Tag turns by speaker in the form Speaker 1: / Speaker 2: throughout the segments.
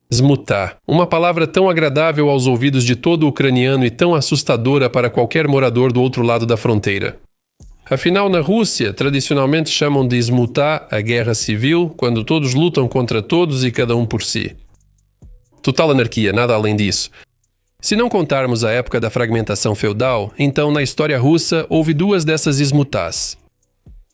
Speaker 1: Smutar, uma palavra tão agradável aos ouvidos de todo ucraniano e tão assustadora para qualquer morador do outro lado da fronteira. Afinal, na Rússia, tradicionalmente chamam de smutar a guerra civil, quando todos lutam contra todos e cada um por si. Total anarquia, nada além disso. Se não contarmos a época da fragmentação feudal, então na história russa houve duas dessas smutas.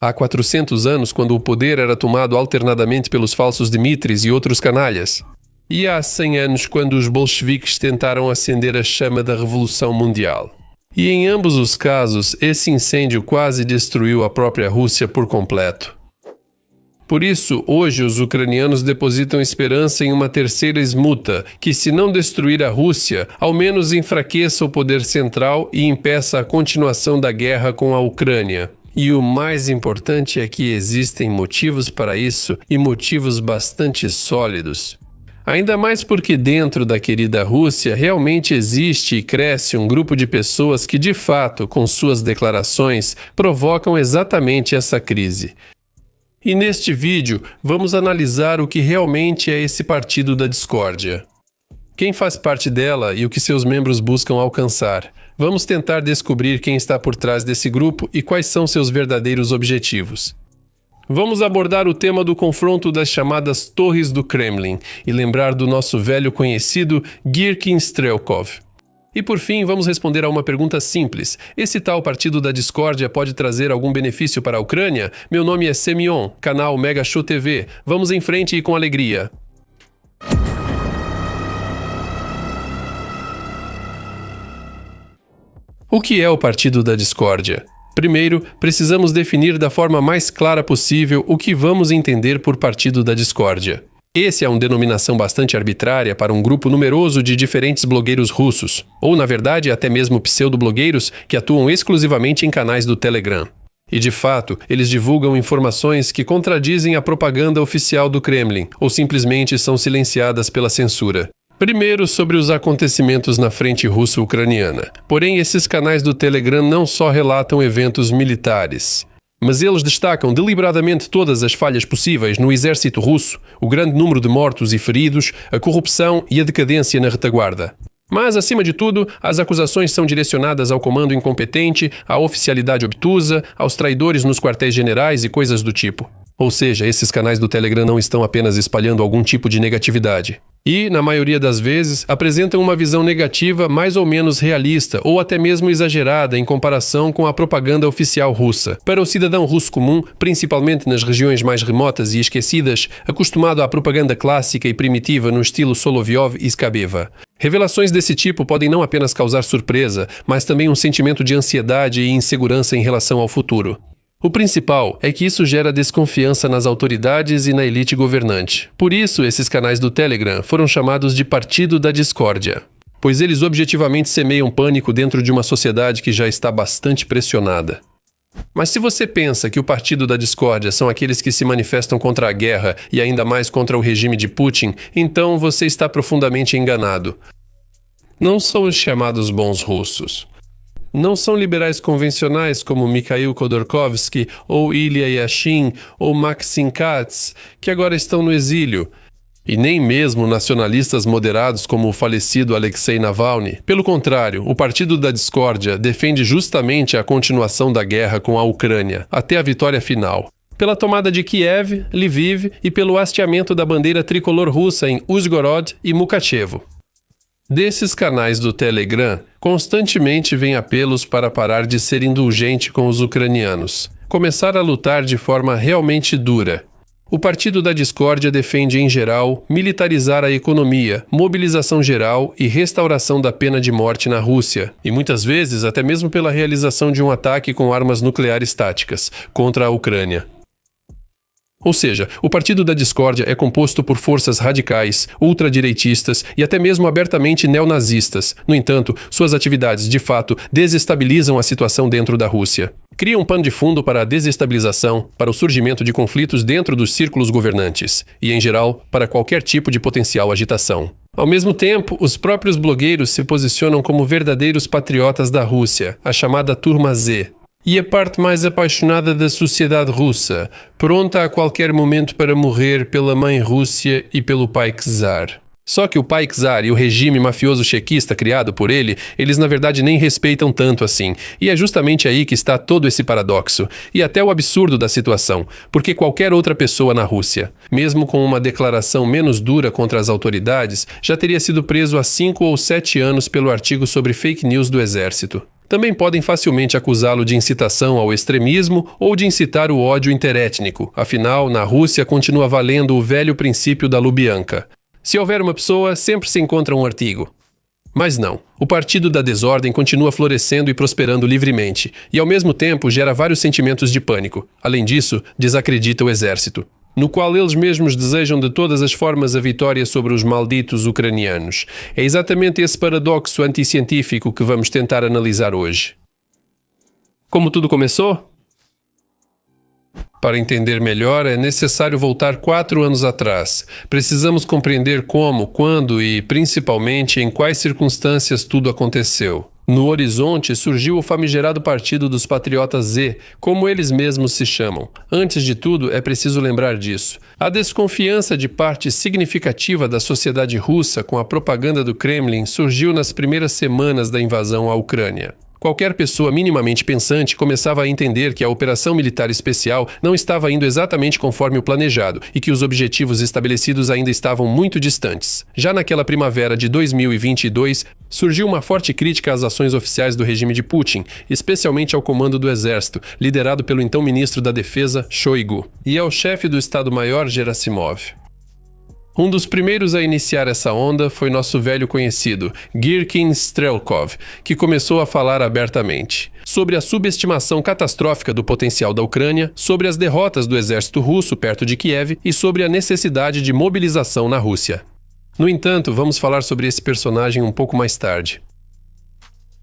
Speaker 1: Há 400 anos, quando o poder era tomado alternadamente pelos falsos Dmitris e outros canalhas. E há 100 anos, quando os bolcheviques tentaram acender a chama da Revolução Mundial. E em ambos os casos, esse incêndio quase destruiu a própria Rússia por completo. Por isso, hoje os ucranianos depositam esperança em uma terceira smuta, que se não destruir a Rússia, ao menos enfraqueça o poder central e impeça a continuação da guerra com a Ucrânia. E o mais importante é que existem motivos para isso e motivos bastante sólidos. Ainda mais porque dentro da querida Rússia realmente existe e cresce um grupo de pessoas que de fato, com suas declarações, provocam exatamente essa crise. E neste vídeo vamos analisar o que realmente é esse Partido da Discórdia. Quem faz parte dela e o que seus membros buscam alcançar. Vamos tentar descobrir quem está por trás desse grupo e quais são seus verdadeiros objetivos. Vamos abordar o tema do confronto das chamadas Torres do Kremlin e lembrar do nosso velho conhecido Girkin Strelkov. E por fim, vamos responder a uma pergunta simples. Esse tal Partido da Discórdia pode trazer algum benefício para a Ucrânia? Meu nome é Semyon, canal Mega Show TV. Vamos em frente e com alegria. O que é o Partido da Discórdia? Primeiro, precisamos definir da forma mais clara possível o que vamos entender por Partido da Discórdia. Esse é uma denominação bastante arbitrária para um grupo numeroso de diferentes blogueiros russos, ou na verdade até mesmo pseudo-blogueiros que atuam exclusivamente em canais do Telegram. E de fato, eles divulgam informações que contradizem a propaganda oficial do Kremlin, ou simplesmente são silenciadas pela censura. Primeiro, sobre os acontecimentos na frente russo-ucraniana. Porém, esses canais do Telegram não só relatam eventos militares, mas eles destacam deliberadamente todas as falhas possíveis no exército russo, o grande número de mortos e feridos, a corrupção e a decadência na retaguarda. Mas, acima de tudo, as acusações são direcionadas ao comando incompetente, à oficialidade obtusa, aos traidores nos quartéis generais e coisas do tipo. Ou seja, esses canais do Telegram não estão apenas espalhando algum tipo de negatividade. E, na maioria das vezes, apresentam uma visão negativa mais ou menos realista ou até mesmo exagerada em comparação com a propaganda oficial russa. Para o cidadão russo comum, principalmente nas regiões mais remotas e esquecidas, acostumado à propaganda clássica e primitiva no estilo Solovyov e Skabeva. Revelações desse tipo podem não apenas causar surpresa, mas também um sentimento de ansiedade e insegurança em relação ao futuro. O principal é que isso gera desconfiança nas autoridades e na elite governante. Por isso, esses canais do Telegram foram chamados de Partido da Discórdia, pois eles objetivamente semeiam pânico dentro de uma sociedade que já está bastante pressionada. Mas se você pensa que o Partido da Discórdia são aqueles que se manifestam contra a guerra e ainda mais contra o regime de Putin, então você está profundamente enganado. Não são os chamados bons russos. Não são liberais convencionais como Mikhail Khodorkovsky, ou Ilya Yashin, ou Maxim Katz, que agora estão no exílio. E nem mesmo nacionalistas moderados como o falecido Alexei Navalny. Pelo contrário, o Partido da Discórdia defende justamente a continuação da guerra com a Ucrânia, até a vitória final. Pela tomada de Kiev, Lviv e pelo hasteamento da bandeira tricolor russa em Uzhgorod e Mukachevo. Desses canais do Telegram, constantemente vem apelos para parar de ser indulgente com os ucranianos, começar a lutar de forma realmente dura. O Partido da Discórdia defende, em geral, militarizar a economia, mobilização geral e restauração da pena de morte na Rússia, e muitas vezes até mesmo pela realização de um ataque com armas nucleares táticas contra a Ucrânia. Ou seja, o Partido da Discórdia é composto por forças radicais, ultradireitistas e até mesmo abertamente neonazistas. No entanto, suas atividades, de fato, desestabilizam a situação dentro da Rússia. Criam um pano de fundo para a desestabilização, para o surgimento de conflitos dentro dos círculos governantes e, em geral, para qualquer tipo de potencial agitação. Ao mesmo tempo, os próprios blogueiros se posicionam como verdadeiros patriotas da Rússia, a chamada Turma Z. E a parte mais apaixonada da sociedade russa, pronta a qualquer momento para morrer pela mãe Rússia e pelo pai czar. Só que o pai czar e o regime mafioso chequista criado por ele, eles na verdade nem respeitam tanto assim. E é justamente aí que está todo esse paradoxo, e até o absurdo da situação, porque qualquer outra pessoa na Rússia, mesmo com uma declaração menos dura contra as autoridades, já teria sido preso há 5 ou 7 anos pelo artigo sobre fake news do exército. Também podem facilmente acusá-lo de incitação ao extremismo ou de incitar o ódio interétnico, afinal, na Rússia continua valendo o velho princípio da Lubyanka. Se houver uma pessoa, sempre se encontra um artigo. Mas não. O Partido da Desordem continua florescendo e prosperando livremente, e ao mesmo tempo gera vários sentimentos de pânico. Além disso, desacredita o exército, no qual eles mesmos desejam de todas as formas a vitória sobre os malditos ucranianos. É exatamente esse paradoxo anticientífico que vamos tentar analisar hoje. Como tudo começou? Para entender melhor, é necessário voltar 4 anos atrás. Precisamos compreender como, quando e, principalmente, em quais circunstâncias tudo aconteceu. No horizonte surgiu o famigerado Partido dos Patriotas Z, como eles mesmos se chamam. Antes de tudo, é preciso lembrar disso. A desconfiança de parte significativa da sociedade russa com a propaganda do Kremlin surgiu nas primeiras semanas da invasão à Ucrânia. Qualquer pessoa minimamente pensante começava a entender que a operação militar especial não estava indo exatamente conforme o planejado e que os objetivos estabelecidos ainda estavam muito distantes. Já naquela primavera de 2022, surgiu uma forte crítica às ações oficiais do regime de Putin, especialmente ao comando do exército, liderado pelo então ministro da Defesa, Shoigu, e ao chefe do Estado-Maior, Gerasimov. Um dos primeiros a iniciar essa onda foi nosso velho conhecido, Girkin Strelkov, que começou a falar abertamente sobre a subestimação catastrófica do potencial da Ucrânia, sobre as derrotas do exército russo perto de Kiev e sobre a necessidade de mobilização na Rússia. No entanto, vamos falar sobre esse personagem um pouco mais tarde.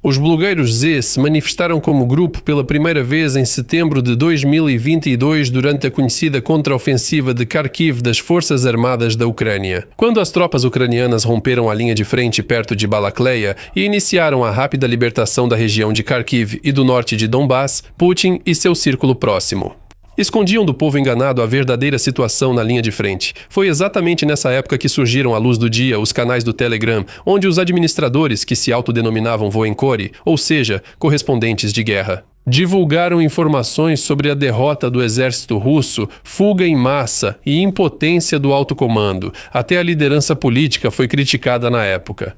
Speaker 1: Os blogueiros Z se manifestaram como grupo pela primeira vez em setembro de 2022 durante a conhecida contraofensiva de Kharkiv das Forças Armadas da Ucrânia, quando as tropas ucranianas romperam a linha de frente perto de Balakleia e iniciaram a rápida libertação da região de Kharkiv e do norte de Donbass. Putin e seu círculo próximo escondiam do povo enganado a verdadeira situação na linha de frente. Foi exatamente nessa época que surgiram à luz do dia os canais do Telegram, onde os administradores, que se autodenominavam voenkori, ou seja, correspondentes de guerra, divulgaram informações sobre a derrota do exército russo, fuga em massa e impotência do alto comando. Até a liderança política foi criticada na época.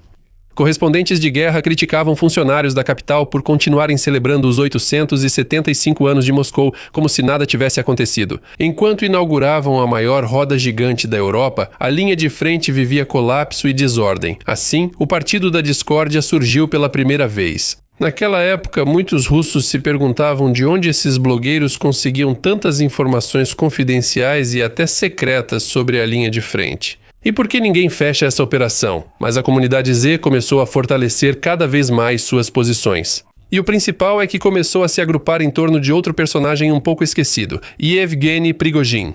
Speaker 1: Correspondentes de guerra criticavam funcionários da capital por continuarem celebrando os 875 anos de Moscou como se nada tivesse acontecido. Enquanto inauguravam a maior roda gigante da Europa, a linha de frente vivia colapso e desordem. Assim, o Partido da Discórdia surgiu pela primeira vez. Naquela época, muitos russos se perguntavam de onde esses blogueiros conseguiam tantas informações confidenciais e até secretas sobre a linha de frente. E por que ninguém fecha essa operação? Mas a comunidade Z começou a fortalecer cada vez mais suas posições. E o principal é que começou a se agrupar em torno de outro personagem um pouco esquecido, Yevgeny Prigozhin.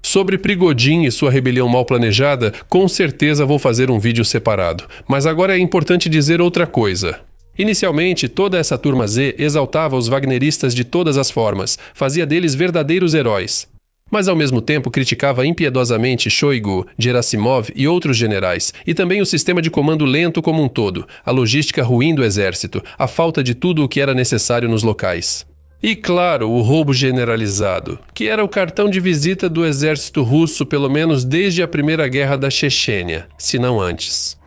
Speaker 1: Sobre Prigozhin e sua rebelião mal planejada, com certeza vou fazer um vídeo separado. Mas agora é importante dizer outra coisa. Inicialmente, toda essa turma Z exaltava os wagneristas de todas as formas, fazia deles verdadeiros heróis. Mas ao mesmo tempo criticava impiedosamente Shoigu, Gerasimov e outros generais, e também o sistema de comando lento como um todo, a logística ruim do exército, a falta de tudo o que era necessário nos locais. E claro, o roubo generalizado, que era o cartão de visita do exército russo pelo menos desde a Primeira Guerra da Chechênia, se não antes.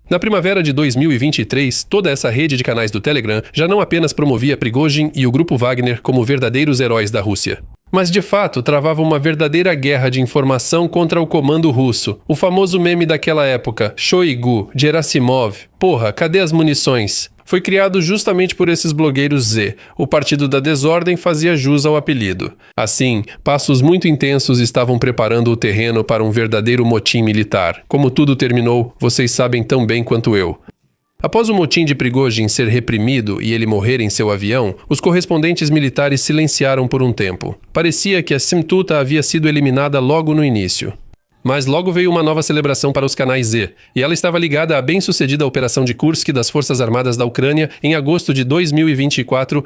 Speaker 1: Na primavera de 2023, toda essa rede de canais do Telegram já não apenas promovia Prigozhin e o grupo Wagner como verdadeiros heróis da Rússia, mas de fato travava uma verdadeira guerra de informação contra o comando russo. O famoso meme daquela época, Shoigu, Gerasimov, porra, cadê as munições? Foi criado justamente por esses blogueiros Z. O Partido da Desordem fazia jus ao apelido. Assim, passos muito intensos estavam preparando o terreno para um verdadeiro motim militar. Como tudo terminou, vocês sabem tão bem quanto eu. Após o motim de Prigozhin ser reprimido e ele morrer em seu avião, os correspondentes militares silenciaram por um tempo. Parecia que a Simtuta havia sido eliminada logo no início. Mas logo veio uma nova celebração para os canais Z, e ela estava ligada à bem-sucedida Operação de Kursk das Forças Armadas da Ucrânia em agosto de 2024.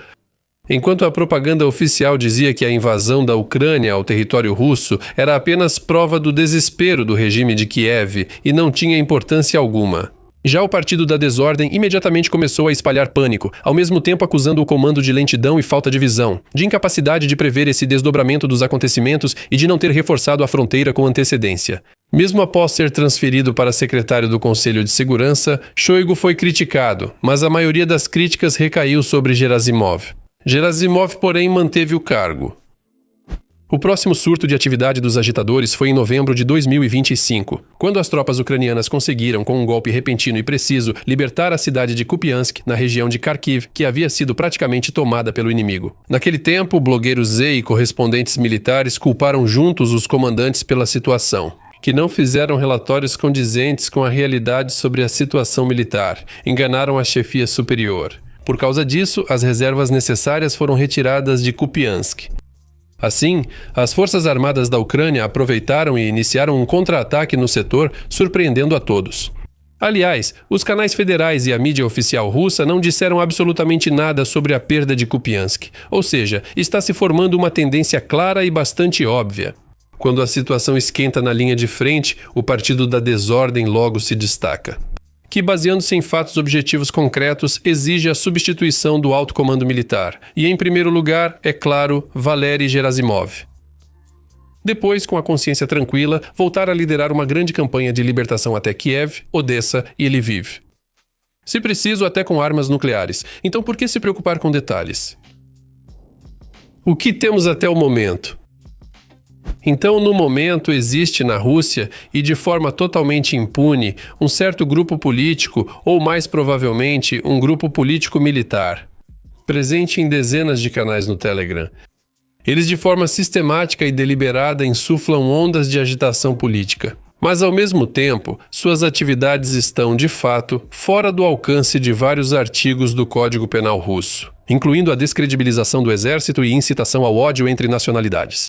Speaker 1: Enquanto a propaganda oficial dizia que a invasão da Ucrânia ao território russo era apenas prova do desespero do regime de Kiev e não tinha importância alguma. Já o Partido da Desordem imediatamente começou a espalhar pânico, ao mesmo tempo acusando o comando de lentidão e falta de visão, de incapacidade de prever esse desdobramento dos acontecimentos e de não ter reforçado a fronteira com antecedência. Mesmo após ser transferido para secretário do Conselho de Segurança, Shoigu foi criticado, mas a maioria das críticas recaiu sobre Gerasimov. Gerasimov, porém, manteve o cargo. O próximo surto de atividade dos agitadores foi em novembro de 2025, quando as tropas ucranianas conseguiram, com um golpe repentino e preciso, libertar a cidade de Kupiansk, na região de Kharkiv, que havia sido praticamente tomada pelo inimigo. Naquele tempo, blogueiros Z e correspondentes militares culparam juntos os comandantes pela situação, que não fizeram relatórios condizentes com a realidade sobre a situação militar, enganaram a chefia superior. Por causa disso, as reservas necessárias foram retiradas de Kupiansk. Assim, as Forças Armadas da Ucrânia aproveitaram e iniciaram um contra-ataque no setor, surpreendendo a todos. Aliás, os canais federais e a mídia oficial russa não disseram absolutamente nada sobre a perda de Kupiansk, ou seja, está se formando uma tendência clara e bastante óbvia. Quando a situação esquenta na linha de frente, o Partido da Desordem logo se destaca, que, baseando-se em fatos objetivos concretos, exige a substituição do alto comando militar, e, em primeiro lugar, é claro, Valery Gerasimov. Depois, com a consciência tranquila, voltar a liderar uma grande campanha de libertação até Kiev, Odessa e Lviv. Se preciso, até com armas nucleares. Então, por que se preocupar com detalhes? O que temos até o momento? Então, no momento, existe na Rússia, e de forma totalmente impune, um certo grupo político, ou mais provavelmente, um grupo político-militar, presente em dezenas de canais no Telegram. Eles, de forma sistemática e deliberada, insuflam ondas de agitação política. Mas, ao mesmo tempo, suas atividades estão, de fato, fora do alcance de vários artigos do Código Penal russo, incluindo a descredibilização do exército e incitação ao ódio entre nacionalidades.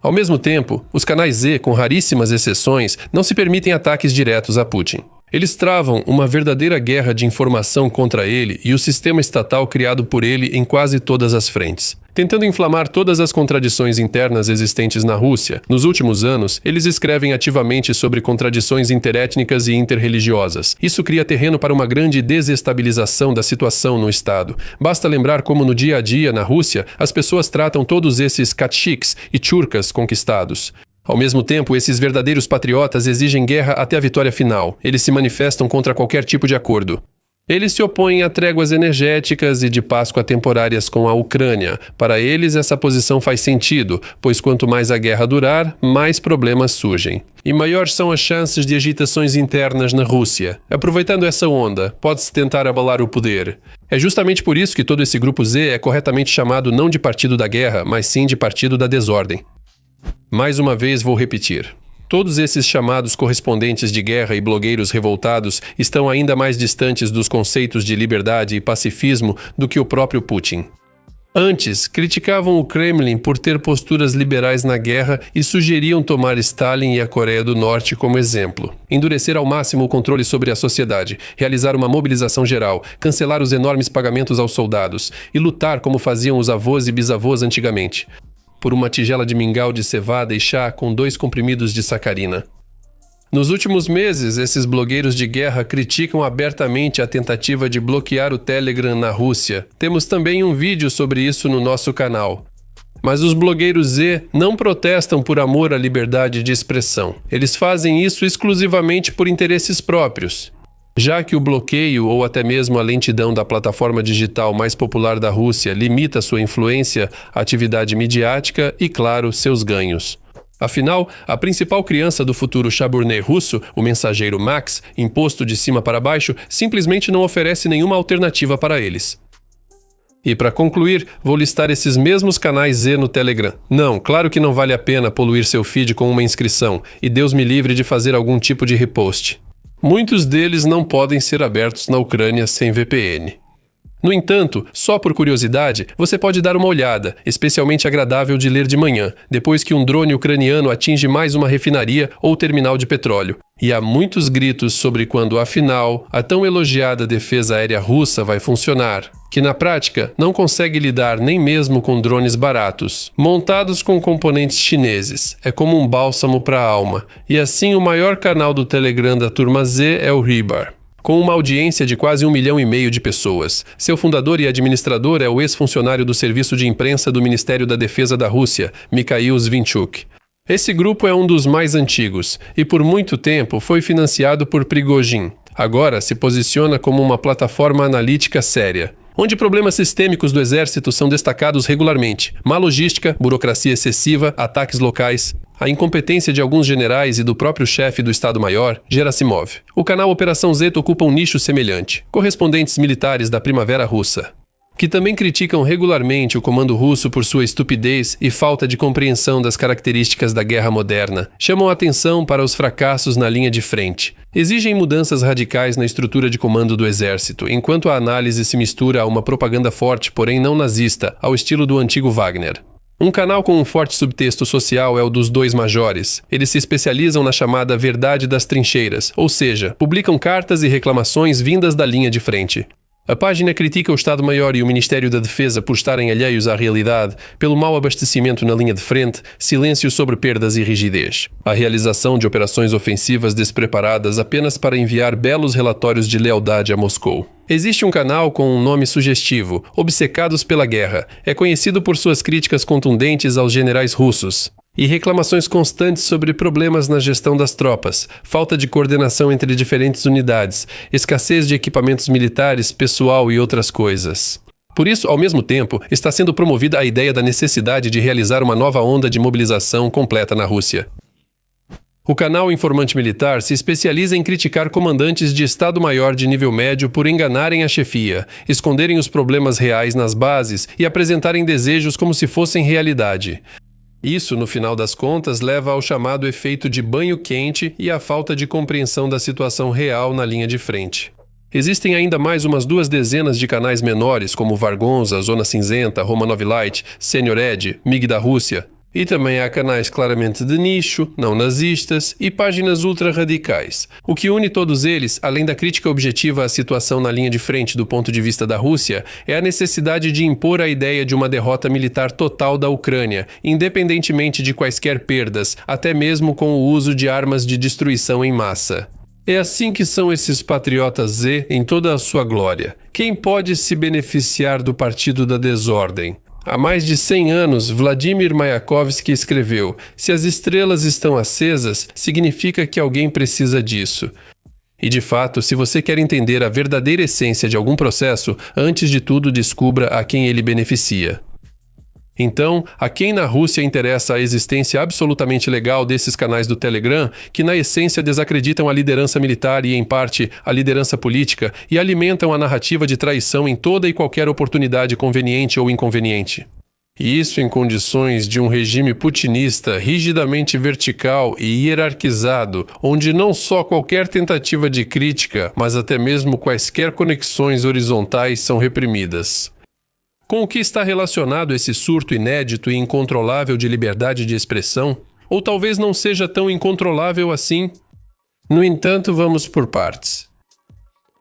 Speaker 1: Ao mesmo tempo, os canais Z, com raríssimas exceções, não se permitem ataques diretos a Putin. Eles travam uma verdadeira guerra de informação contra ele e o sistema estatal criado por ele em quase todas as frentes. Tentando inflamar todas as contradições internas existentes na Rússia, nos últimos anos, eles escrevem ativamente sobre contradições interétnicas e interreligiosas. Isso cria terreno para uma grande desestabilização da situação no Estado. Basta lembrar como no dia a dia, na Rússia, as pessoas tratam todos esses caciques e tchurkas conquistados. Ao mesmo tempo, esses verdadeiros patriotas exigem guerra até a vitória final. Eles se manifestam contra qualquer tipo de acordo. Eles se opõem a tréguas energéticas e de Páscoa temporárias com a Ucrânia. Para eles, essa posição faz sentido, pois quanto mais a guerra durar, mais problemas surgem. E maiores são as chances de agitações internas na Rússia. Aproveitando essa onda, pode-se tentar abalar o poder. É justamente por isso que todo esse grupo Z é corretamente chamado não de Partido da Guerra, mas sim de Partido da Desordem. Mais uma vez vou repetir. Todos esses chamados correspondentes de guerra e blogueiros revoltados estão ainda mais distantes dos conceitos de liberdade e pacifismo do que o próprio Putin. Antes, criticavam o Kremlin por ter posturas liberais na guerra e sugeriam tomar Stalin e a Coreia do Norte como exemplo. Endurecer ao máximo o controle sobre a sociedade, realizar uma mobilização geral, cancelar os enormes pagamentos aos soldados e lutar como faziam os avós e bisavós antigamente, por uma tigela de mingau de cevada e chá com 2 comprimidos de sacarina. Nos últimos meses, esses blogueiros de guerra criticam abertamente a tentativa de bloquear o Telegram na Rússia. Temos também um vídeo sobre isso no nosso canal. Mas os blogueiros Z não protestam por amor à liberdade de expressão. Eles fazem isso exclusivamente por interesses próprios. Já que o bloqueio ou até mesmo a lentidão da plataforma digital mais popular da Rússia limita sua influência, atividade midiática e, claro, seus ganhos. Afinal, a principal criança do futuro Chaburnet russo, o mensageiro Max, imposto de cima para baixo, simplesmente não oferece nenhuma alternativa para eles. E para concluir, vou listar esses mesmos canais Z no Telegram. Não, claro que não vale a pena poluir seu feed com uma inscrição, e Deus me livre de fazer algum tipo de repost. Muitos deles não podem ser abertos na Ucrânia sem VPN. No entanto, só por curiosidade, você pode dar uma olhada, especialmente agradável de ler de manhã, depois que um drone ucraniano atinge mais uma refinaria ou terminal de petróleo. E há muitos gritos sobre quando, afinal, a tão elogiada defesa aérea russa vai funcionar, que na prática não consegue lidar nem mesmo com drones baratos, montados com componentes chineses. É como um bálsamo para a alma. E assim o maior canal do Telegram da turma Z é o Rybar, com uma audiência de quase 1,5 milhão de pessoas. Seu fundador e administrador é o ex-funcionário do serviço de imprensa do Ministério da Defesa da Rússia, Mikhail Zvinchuk. Esse grupo é um dos mais antigos e por muito tempo foi financiado por Prigozhin. Agora se posiciona como uma plataforma analítica séria, onde problemas sistêmicos do exército são destacados regularmente: má logística, burocracia excessiva, ataques locais, a incompetência de alguns generais e do próprio chefe do Estado-Maior, Gerasimov. O canal Operação Zeta ocupa um nicho semelhante, correspondentes militares da Primavera Russa, que também criticam regularmente o comando russo por sua estupidez e falta de compreensão das características da guerra moderna, chamam a atenção para os fracassos na linha de frente, exigem mudanças radicais na estrutura de comando do exército, enquanto a análise se mistura a uma propaganda forte, porém não nazista, ao estilo do antigo Wagner. Um canal com um forte subtexto social é o dos dois majores. Eles se especializam na chamada verdade das trincheiras, ou seja, publicam cartas e reclamações vindas da linha de frente. A página critica o Estado-Maior e o Ministério da Defesa por estarem alheios à realidade, pelo mau abastecimento na linha de frente, silêncio sobre perdas e rigidez. A realização de operações ofensivas despreparadas apenas para enviar belos relatórios de lealdade a Moscou. Existe um canal com um nome sugestivo, Obcecados pela Guerra. É conhecido por suas críticas contundentes aos generais russos e reclamações constantes sobre problemas na gestão das tropas, falta de coordenação entre diferentes unidades, escassez de equipamentos militares, pessoal e outras coisas. Por isso, ao mesmo tempo, está sendo promovida a ideia da necessidade de realizar uma nova onda de mobilização completa na Rússia. O canal Informante Militar se especializa em criticar comandantes de Estado-Maior de nível médio por enganarem a chefia, esconderem os problemas reais nas bases e apresentarem desejos como se fossem realidade. Isso, no final das contas, leva ao chamado efeito de banho quente e à falta de compreensão da situação real na linha de frente. Existem ainda mais umas 2 dezenas de canais menores, como Vargonza, Zona Cinzenta, Romanov Light, Senior Ed, MIG da Rússia. E também há canais claramente de nicho, não nazistas e páginas ultra-radicais. O que une todos eles, além da crítica objetiva à situação na linha de frente do ponto de vista da Rússia, é a necessidade de impor a ideia de uma derrota militar total da Ucrânia, independentemente de quaisquer perdas, até mesmo com o uso de armas de destruição em massa. É assim que são esses patriotas Z em toda a sua glória. Quem pode se beneficiar do Partido da Desordem? Há mais de 100 anos, Vladimir Mayakovsky escreveu: "Se as estrelas estão acesas, significa que alguém precisa disso." E de fato, se você quer entender a verdadeira essência de algum processo, antes de tudo descubra a quem ele beneficia. Então, a quem na Rússia interessa a existência absolutamente legal desses canais do Telegram, que na essência desacreditam a liderança militar e, em parte, a liderança política, e alimentam a narrativa de traição em toda e qualquer oportunidade conveniente ou inconveniente. E isso em condições de um regime putinista rigidamente vertical e hierarquizado, onde não só qualquer tentativa de crítica, mas até mesmo quaisquer conexões horizontais são reprimidas. Com o que está relacionado esse surto inédito e incontrolável de liberdade de expressão? Ou talvez não seja tão incontrolável assim? No entanto, vamos por partes.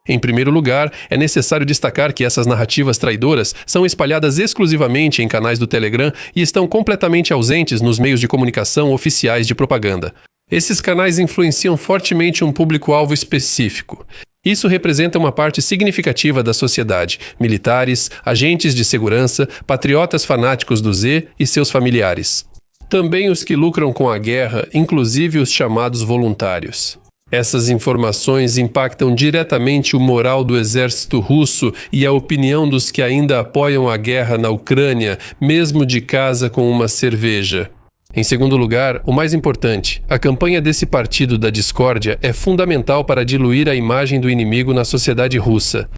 Speaker 1: Em primeiro lugar, é necessário destacar que essas narrativas traidoras são espalhadas exclusivamente em canais do Telegram e estão completamente ausentes nos meios de comunicação oficiais de propaganda. Esses canais influenciam fortemente um público-alvo específico. Isso representa uma parte significativa da sociedade: militares, agentes de segurança, patriotas fanáticos do Z e seus familiares. Também os que lucram com a guerra, inclusive os chamados voluntários. Essas informações impactam diretamente o moral do exército russo e a opinião dos que ainda apoiam a guerra na Ucrânia, mesmo de casa com uma cerveja. Em segundo lugar, o mais importante, a campanha desse partido da discórdia é fundamental para diluir a imagem do inimigo na sociedade russa.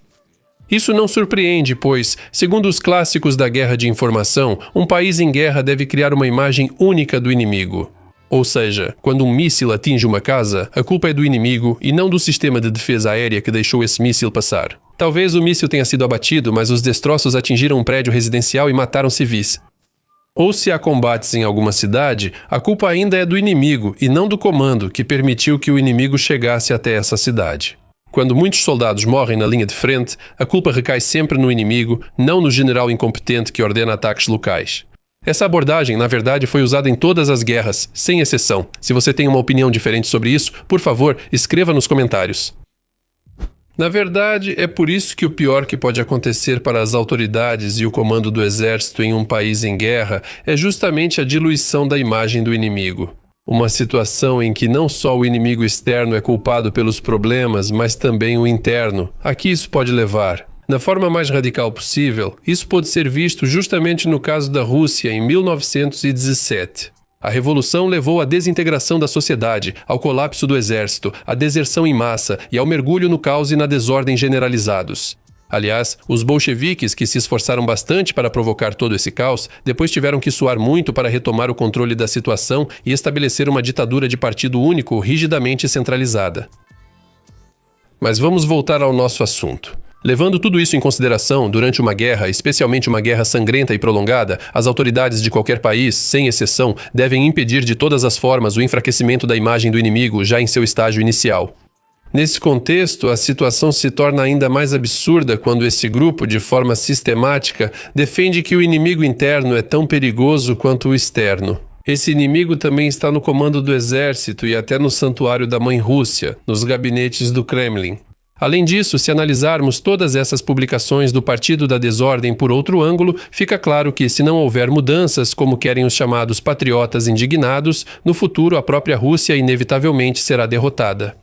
Speaker 1: Isso não surpreende, pois, segundo os clássicos da guerra de informação, um país em guerra deve criar uma imagem única do inimigo. Ou seja, quando um míssil atinge uma casa, a culpa é do inimigo e não do sistema de defesa aérea que deixou esse míssil passar. Talvez o míssil tenha sido abatido, mas os destroços atingiram um prédio residencial e mataram civis. Ou se há combates em alguma cidade, a culpa ainda é do inimigo e não do comando que permitiu que o inimigo chegasse até essa cidade. Quando muitos soldados morrem na linha de frente, a culpa recai sempre no inimigo, não no general incompetente que ordena ataques locais. Essa abordagem, na verdade, foi usada em todas as guerras, sem exceção. Se você tem uma opinião diferente sobre isso, por favor, escreva nos comentários. Na verdade, é por isso que o pior que pode acontecer para as autoridades e o comando do exército em um país em guerra é justamente a diluição da imagem do inimigo. Uma situação em que não só o inimigo externo é culpado pelos problemas, mas também o interno. A que isso pode levar? Da forma mais radical possível, isso pode ser visto justamente no caso da Rússia em 1917. A revolução levou à desintegração da sociedade, ao colapso do exército, à deserção em massa e ao mergulho no caos e na desordem generalizados. Aliás, os bolcheviques, que se esforçaram bastante para provocar todo esse caos, depois tiveram que suar muito para retomar o controle da situação e estabelecer uma ditadura de partido único rigidamente centralizada. Mas vamos voltar ao nosso assunto. Levando tudo isso em consideração, durante uma guerra, especialmente uma guerra sangrenta e prolongada, as autoridades de qualquer país, sem exceção, devem impedir de todas as formas o enfraquecimento da imagem do inimigo já em seu estágio inicial. Nesse contexto, a situação se torna ainda mais absurda quando esse grupo, de forma sistemática, defende que o inimigo interno é tão perigoso quanto o externo. Esse inimigo também está no comando do exército e até no santuário da Mãe Rússia, nos gabinetes do Kremlin. Além disso, se analisarmos todas essas publicações do Partido da Desordem por outro ângulo, fica claro que, se não houver mudanças, como querem os chamados patriotas indignados, no futuro a própria Rússia inevitavelmente será derrotada.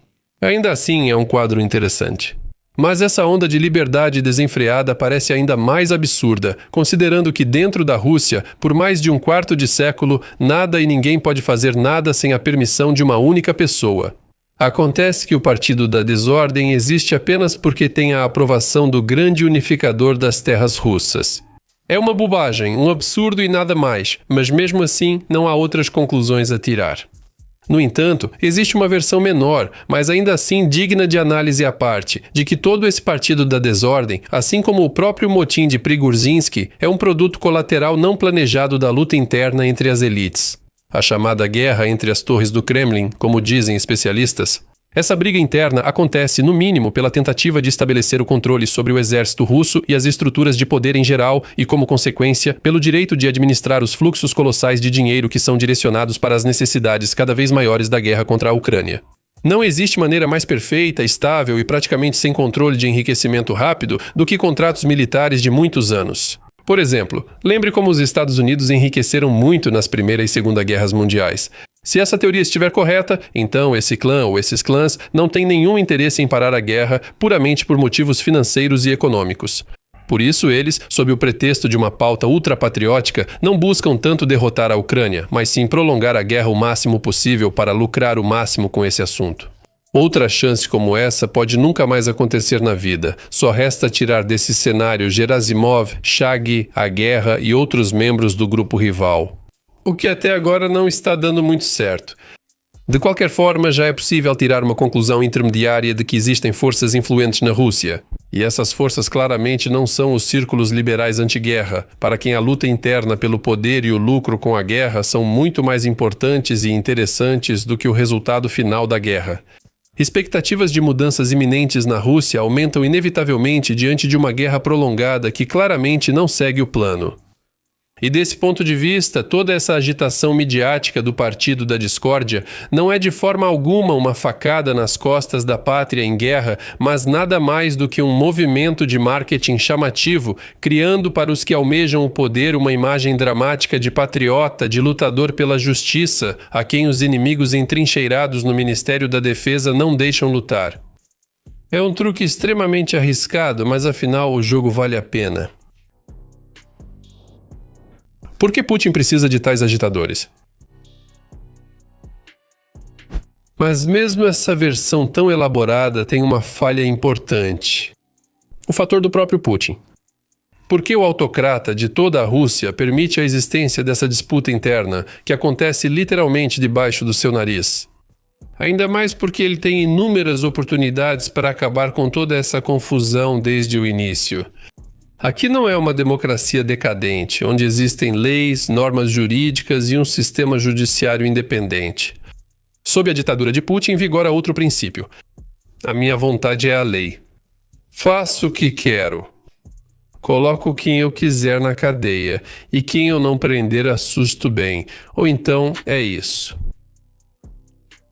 Speaker 1: Ainda assim, é um quadro interessante. Mas essa onda de liberdade desenfreada parece ainda mais absurda, considerando que dentro da Rússia, por mais de um quarto de século, nada e ninguém pode fazer nada sem a permissão de uma única pessoa. Acontece que o Partido da Desordem existe apenas porque tem a aprovação do grande unificador das terras russas. É uma bobagem, um absurdo e nada mais, mas mesmo assim não há outras conclusões a tirar. No entanto, existe uma versão menor, mas ainda assim digna de análise à parte, de que todo esse Partido da Desordem, assim como o próprio motim de Prigorzinski, é um produto colateral não planejado da luta interna entre as elites. A chamada guerra entre as torres do Kremlin, como dizem especialistas. Essa briga interna acontece, no mínimo, pela tentativa de estabelecer o controle sobre o exército russo e as estruturas de poder em geral e, como consequência, pelo direito de administrar os fluxos colossais de dinheiro que são direcionados para as necessidades cada vez maiores da guerra contra a Ucrânia. Não existe maneira mais perfeita, estável e praticamente sem controle de enriquecimento rápido do que contratos militares de muitos anos. Por exemplo, lembre como os Estados Unidos enriqueceram muito nas Primeira e Segunda Guerras Mundiais. Se essa teoria estiver correta, então esse clã ou esses clãs não têm nenhum interesse em parar a guerra puramente por motivos financeiros e econômicos. Por isso eles, sob o pretexto de uma pauta ultrapatriótica, não buscam tanto derrotar a Ucrânia, mas sim prolongar a guerra o máximo possível para lucrar o máximo com esse assunto. Outra chance como essa pode nunca mais acontecer na vida. Só resta tirar desse cenário Gerasimov, Chagui, a guerra e outros membros do grupo rival. O que até agora não está dando muito certo. De qualquer forma, já é possível tirar uma conclusão intermediária de que existem forças influentes na Rússia. E essas forças claramente não são os círculos liberais anti-guerra, para quem a luta interna pelo poder e o lucro com a guerra são muito mais importantes e interessantes do que o resultado final da guerra. Expectativas de mudanças iminentes na Rússia aumentam inevitavelmente diante de uma guerra prolongada que claramente não segue o plano. E desse ponto de vista, toda essa agitação midiática do Partido da Discórdia não é de forma alguma uma facada nas costas da pátria em guerra, mas nada mais do que um movimento de marketing chamativo, criando para os que almejam o poder uma imagem dramática de patriota, de lutador pela justiça, a quem os inimigos entrincheirados no Ministério da Defesa não deixam lutar. É um truque extremamente arriscado, mas afinal o jogo vale a pena. Por que Putin precisa de tais agitadores? Mas mesmo essa versão tão elaborada tem uma falha importante. O fator do próprio Putin. Por que o autocrata de toda a Rússia permite a existência dessa disputa interna, que acontece literalmente debaixo do seu nariz? Ainda mais porque ele tem inúmeras oportunidades para acabar com toda essa confusão desde o início. Aqui não é uma democracia decadente, onde existem leis, normas jurídicas e um sistema judiciário independente. Sob a ditadura de Putin vigora outro princípio. A minha vontade é a lei. Faço o que quero. Coloco quem eu quiser na cadeia, e quem eu não prender assusto bem. Ou então é isso.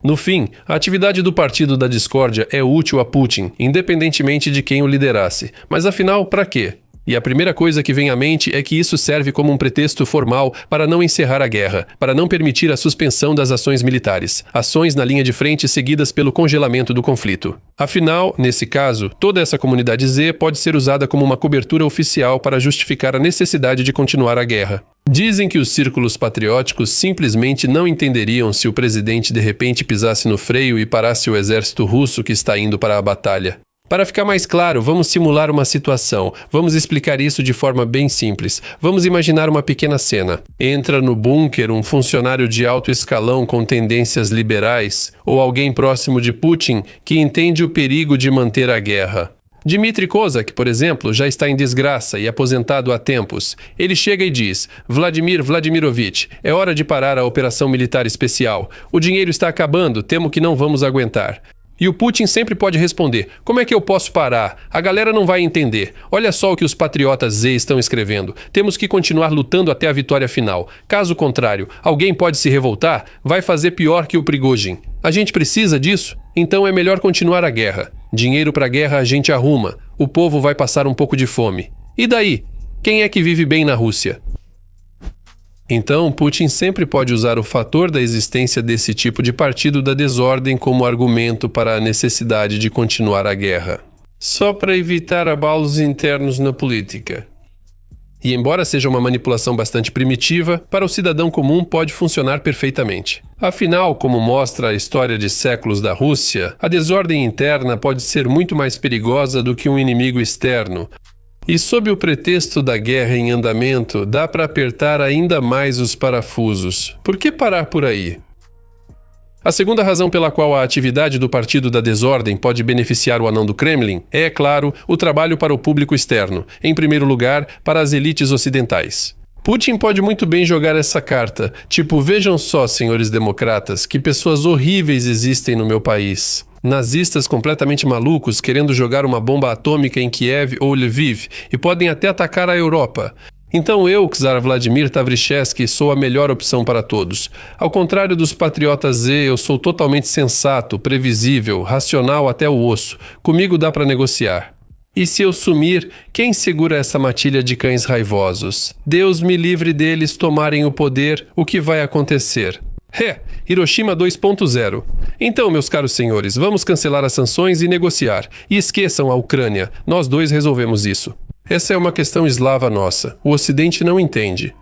Speaker 1: No fim, a atividade do Partido da Discórdia é útil a Putin, independentemente de quem o liderasse. Mas afinal, para quê? E a primeira coisa que vem à mente é que isso serve como um pretexto formal para não encerrar a guerra, para não permitir a suspensão das ações militares, ações na linha de frente seguidas pelo congelamento do conflito. Afinal, nesse caso, toda essa comunidade Z pode ser usada como uma cobertura oficial para justificar a necessidade de continuar a guerra. Dizem que os círculos patrióticos simplesmente não entenderiam se o presidente de repente pisasse no freio e parasse o exército russo que está indo para a batalha. Para ficar mais claro, vamos simular uma situação. Vamos explicar isso de forma bem simples. Vamos imaginar uma pequena cena. Entra no bunker um funcionário de alto escalão com tendências liberais, ou alguém próximo de Putin que entende o perigo de manter a guerra. Dmitry Kozak, por exemplo, já está em desgraça e aposentado há tempos. Ele chega e diz: Vladimir Vladimirovich, é hora de parar a operação militar especial. O dinheiro está acabando, temo que não vamos aguentar. E o Putin sempre pode responder: como é que eu posso parar? A galera não vai entender. Olha só o que os patriotas Z estão escrevendo. Temos que continuar lutando até a vitória final. Caso contrário, alguém pode se revoltar? Vai fazer pior que o Prigozhin. A gente precisa disso? Então é melhor continuar a guerra. Dinheiro para a guerra a gente arruma. O povo vai passar um pouco de fome. E daí? Quem é que vive bem na Rússia? Então, Putin sempre pode usar o fator da existência desse tipo de partido da desordem como argumento para a necessidade de continuar a guerra. Só para evitar abalos internos na política. E embora seja uma manipulação bastante primitiva, para o cidadão comum pode funcionar perfeitamente. Afinal, como mostra a história de séculos da Rússia, a desordem interna pode ser muito mais perigosa do que um inimigo externo. E sob o pretexto da guerra em andamento, dá para apertar ainda mais os parafusos. Por que parar por aí? A segunda razão pela qual a atividade do Partido da Desordem pode beneficiar o anão do Kremlin é, claro, o trabalho para o público externo, em primeiro lugar, para as elites ocidentais. Putin pode muito bem jogar essa carta, tipo, vejam só, senhores democratas, que pessoas horríveis existem no meu país. Nazistas completamente malucos querendo jogar uma bomba atômica em Kiev ou Lviv e podem até atacar a Europa. Então eu, Czar Vladimir Tavrichesky, sou a melhor opção para todos. Ao contrário dos patriotas Z, eu sou totalmente sensato, previsível, racional até o osso. Comigo dá para negociar. E se eu sumir, quem segura essa matilha de cães raivosos? Deus me livre deles tomarem o poder, o que vai acontecer? Hiroshima 2.0. Então, meus caros senhores, vamos cancelar as sanções e negociar. E esqueçam a Ucrânia, nós dois resolvemos isso. Essa é uma questão eslava nossa, o Ocidente não entende.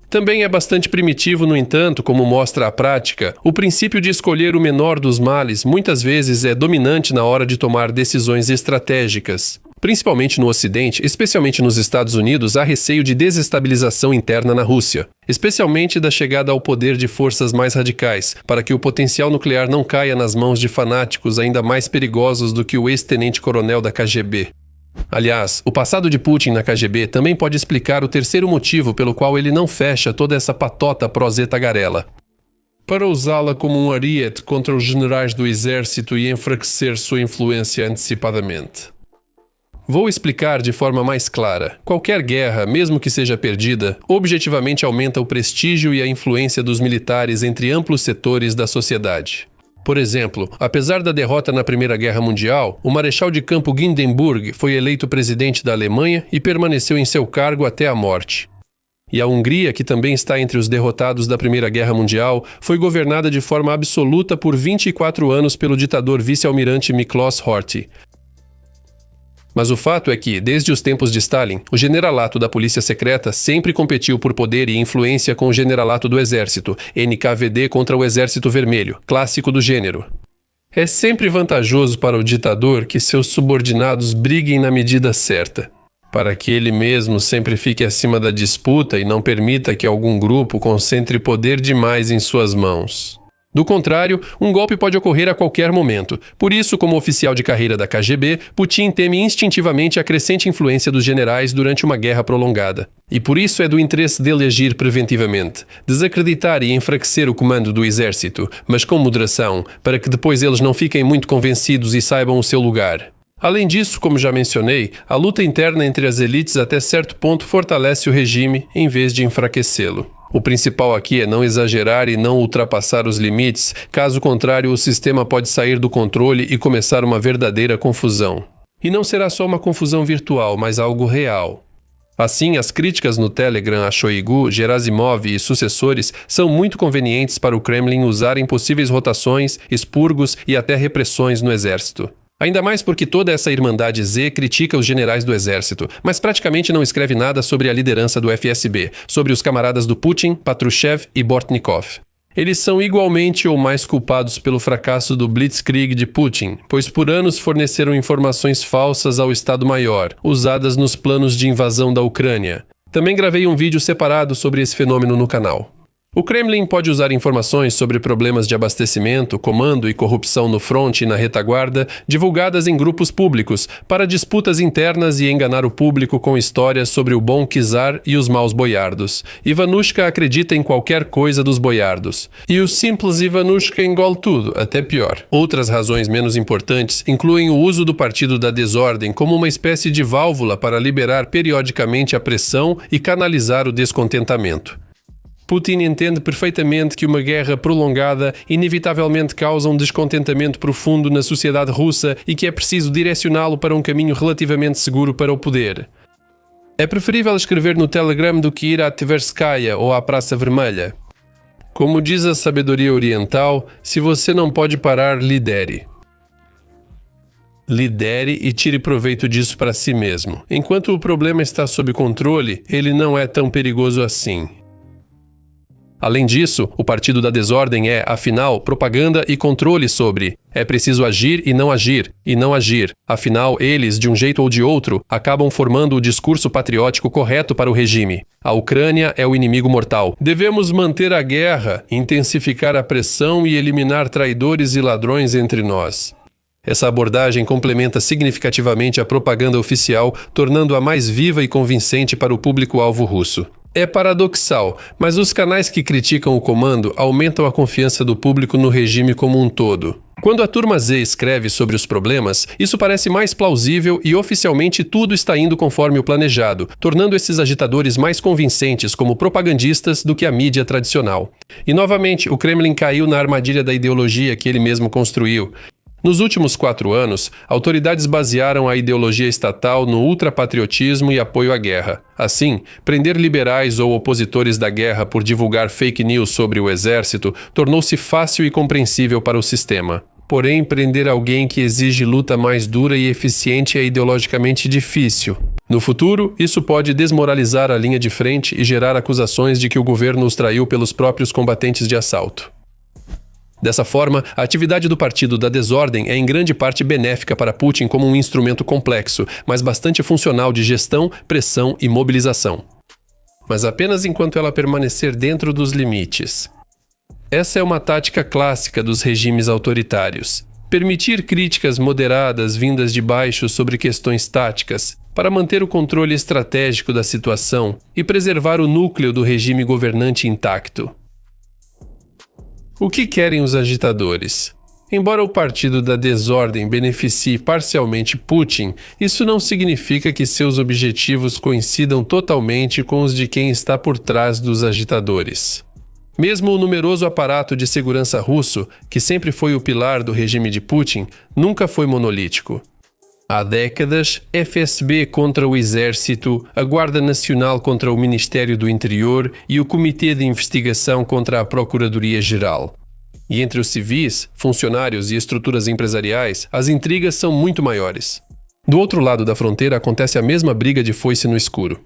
Speaker 1: Também é bastante primitivo, no entanto, como mostra a prática, o princípio de escolher o menor dos males muitas vezes é dominante na hora de tomar decisões estratégicas. Principalmente no Ocidente, especialmente nos Estados Unidos, há receio de desestabilização interna na Rússia, especialmente da chegada ao poder de forças mais radicais, para que o potencial nuclear não caia nas mãos de fanáticos ainda mais perigosos do que o ex-tenente-coronel da KGB. Aliás, o passado de Putin na KGB também pode explicar o terceiro motivo pelo qual ele não fecha toda essa patota pró-Z-tagarela. Para usá-la como um ariete contra os generais do exército e enfraquecer sua influência antecipadamente. Vou explicar de forma mais clara. Qualquer guerra, mesmo que seja perdida, objetivamente aumenta o prestígio e a influência dos militares entre amplos setores da sociedade. Por exemplo, apesar da derrota na Primeira Guerra Mundial, o Marechal de Campo Hindenburg foi eleito presidente da Alemanha e permaneceu em seu cargo até a morte. E a Hungria, que também está entre os derrotados da Primeira Guerra Mundial, foi governada de forma absoluta por 24 anos pelo ditador vice-almirante Miklos Horthy. Mas o fato é que, desde os tempos de Stalin, o generalato da polícia secreta sempre competiu por poder e influência com o generalato do exército, NKVD contra o Exército Vermelho, clássico do gênero. É sempre vantajoso para o ditador que seus subordinados briguem na medida certa, para que ele mesmo sempre fique acima da disputa e não permita que algum grupo concentre poder demais em suas mãos. Do contrário, um golpe pode ocorrer a qualquer momento. Por isso, como oficial de carreira da KGB, Putin teme instintivamente a crescente influência dos generais durante uma guerra prolongada. E por isso é do interesse dele agir preventivamente, desacreditar e enfraquecer o comando do exército, mas com moderação, para que depois eles não fiquem muito convencidos e saibam o seu lugar. Além disso, como já mencionei, a luta interna entre as elites até certo ponto fortalece o regime em vez de enfraquecê-lo. O principal aqui é não exagerar e não ultrapassar os limites, caso contrário o sistema pode sair do controle e começar uma verdadeira confusão. E não será só uma confusão virtual, mas algo real. Assim, as críticas no Telegram a Shoigu, Gerasimov e sucessores são muito convenientes para o Kremlin usarem possíveis rotações, expurgos e até repressões no exército. Ainda mais porque toda essa Irmandade Z critica os generais do exército, mas praticamente não escreve nada sobre a liderança do FSB, sobre os camaradas do Putin, Patrushev e Bortnikov. Eles são igualmente ou mais culpados pelo fracasso do Blitzkrieg de Putin, pois por anos forneceram informações falsas ao Estado-Maior, usadas nos planos de invasão da Ucrânia. Também gravei um vídeo separado sobre esse fenômeno no canal. O Kremlin pode usar informações sobre problemas de abastecimento, comando e corrupção no fronte e na retaguarda, divulgadas em grupos públicos, para disputas internas e enganar o público com histórias sobre o bom czar e os maus boiardos. Ivanushka acredita em qualquer coisa dos boiardos. E o simples Ivanushka engole tudo, até pior. Outras razões menos importantes incluem o uso do Partido da Desordem como uma espécie de válvula para liberar periodicamente a pressão e canalizar o descontentamento. Putin entende perfeitamente que uma guerra prolongada inevitavelmente causa um descontentamento profundo na sociedade russa e que é preciso direcioná-lo para um caminho relativamente seguro para o poder. É preferível escrever no Telegram do que ir à Tverskaya ou à Praça Vermelha. Como diz a sabedoria oriental, se você não pode parar, lidere. Lidere e tire proveito disso para si mesmo. Enquanto o problema está sob controle, ele não é tão perigoso assim. Além disso, o Partido da Desordem é, afinal, propaganda e controle sobre é preciso agir e não agir, e não agir. Afinal, eles, de um jeito ou de outro, acabam formando o discurso patriótico correto para o regime. A Ucrânia é o inimigo mortal. Devemos manter a guerra, intensificar a pressão e eliminar traidores e ladrões entre nós. Essa abordagem complementa significativamente a propaganda oficial, tornando-a mais viva e convincente para o público-alvo russo. É paradoxal, mas os canais que criticam o comando aumentam a confiança do público no regime como um todo. Quando a turma Z escreve sobre os problemas, isso parece mais plausível e oficialmente tudo está indo conforme o planejado, tornando esses agitadores mais convincentes como propagandistas do que a mídia tradicional. E novamente, o Kremlin caiu na armadilha da ideologia que ele mesmo construiu. Nos últimos 4 anos, autoridades basearam a ideologia estatal no ultrapatriotismo e apoio à guerra. Assim, prender liberais ou opositores da guerra por divulgar fake news sobre o exército tornou-se fácil e compreensível para o sistema. Porém, prender alguém que exige luta mais dura e eficiente é ideologicamente difícil. No futuro, isso pode desmoralizar a linha de frente e gerar acusações de que o governo os traiu pelos próprios combatentes de assalto. Dessa forma, a atividade do Partido da Desordem é em grande parte benéfica para Putin como um instrumento complexo, mas bastante funcional de gestão, pressão e mobilização. Mas apenas enquanto ela permanecer dentro dos limites. Essa é uma tática clássica dos regimes autoritários. Permitir críticas moderadas vindas de baixo sobre questões táticas, para manter o controle estratégico da situação e preservar o núcleo do regime governante intacto. O que querem os agitadores? Embora o Partido da Desordem beneficie parcialmente Putin, isso não significa que seus objetivos coincidam totalmente com os de quem está por trás dos agitadores. Mesmo o numeroso aparato de segurança russo, que sempre foi o pilar do regime de Putin, nunca foi monolítico. Há décadas, FSB contra o Exército, a Guarda Nacional contra o Ministério do Interior e o Comitê de Investigação contra a Procuradoria-Geral. E entre os civis, funcionários e estruturas empresariais, as intrigas são muito maiores. Do outro lado da fronteira acontece a mesma briga de foice no escuro.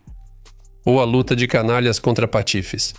Speaker 1: Ou a luta de canalhas contra patifes.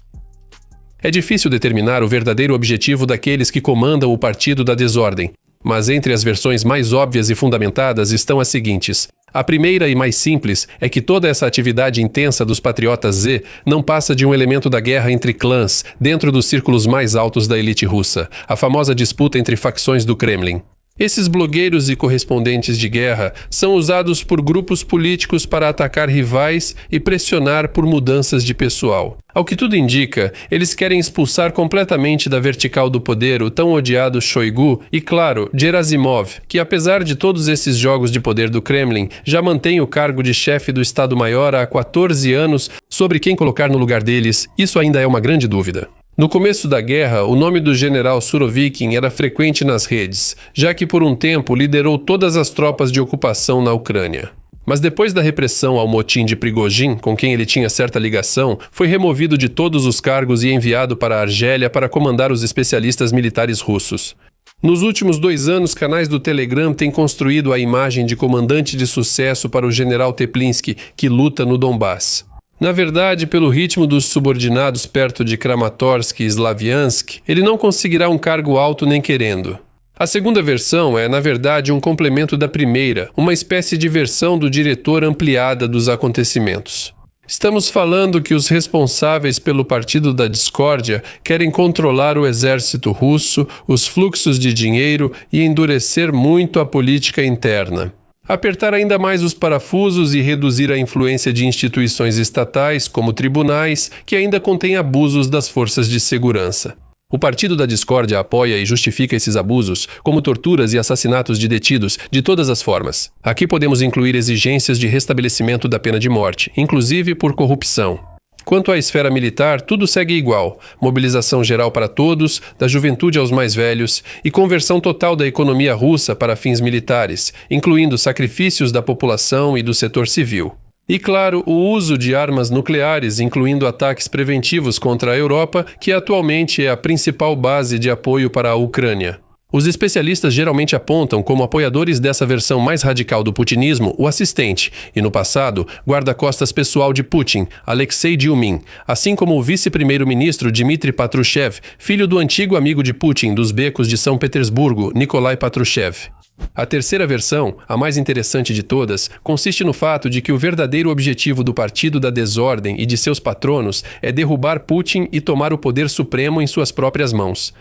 Speaker 1: É difícil determinar o verdadeiro objetivo daqueles que comandam o Partido da Desordem. Mas entre as versões mais óbvias e fundamentadas estão as seguintes: A primeira e mais simples é que toda essa atividade intensa dos patriotas Z não passa de um elemento da guerra entre clãs, dentro dos círculos mais altos da elite russa, a famosa disputa entre facções do Kremlin. Esses blogueiros e correspondentes de guerra são usados por grupos políticos para atacar rivais e pressionar por mudanças de pessoal. Ao que tudo indica, eles querem expulsar completamente da vertical do poder o tão odiado Shoigu e, claro, Gerasimov, que apesar de todos esses jogos de poder do Kremlin, já mantém o cargo de chefe do Estado-Maior há 14 anos. Sobre quem colocar no lugar deles, isso ainda é uma grande dúvida. No começo da guerra, o nome do general Surovikin era frequente nas redes, já que por um tempo liderou todas as tropas de ocupação na Ucrânia. Mas depois da repressão ao motim de Prigozhin, com quem ele tinha certa ligação, foi removido de todos os cargos e enviado para a Argélia para comandar os especialistas militares russos. Nos últimos 2 anos, canais do Telegram têm construído a imagem de comandante de sucesso para o general Teplinsky, que luta no Donbass. Na verdade, pelo ritmo dos subordinados perto de Kramatorsk e Slaviansk, ele não conseguirá um cargo alto nem querendo. A segunda versão é, na verdade, um complemento da primeira, uma espécie de versão do diretor ampliada dos acontecimentos. Estamos falando que os responsáveis pelo Partido da Discórdia querem controlar o exército russo, os fluxos de dinheiro e endurecer muito a política interna. Apertar ainda mais os parafusos e reduzir a influência de instituições estatais, como tribunais, que ainda contêm abusos das forças de segurança. O Partido da Discórdia apoia e justifica esses abusos, como torturas e assassinatos de detidos, de todas as formas. Aqui podemos incluir exigências de restabelecimento da pena de morte, inclusive por corrupção. Quanto à esfera militar, tudo segue igual: mobilização geral para todos, da juventude aos mais velhos, e conversão total da economia russa para fins militares, incluindo sacrifícios da população e do setor civil. E, claro, o uso de armas nucleares, incluindo ataques preventivos contra a Europa, que atualmente é a principal base de apoio para a Ucrânia. Os especialistas geralmente apontam como apoiadores dessa versão mais radical do putinismo o assistente, e no passado, guarda-costas pessoal de Putin, Alexei Dyumin, assim como o vice-primeiro-ministro Dmitry Patrushev, filho do antigo amigo de Putin dos becos de São Petersburgo, Nikolai Patrushev. A terceira versão, a mais interessante de todas, consiste no fato de que o verdadeiro objetivo do Partido da Desordem e de seus patronos é derrubar Putin e tomar o poder supremo em suas próprias mãos.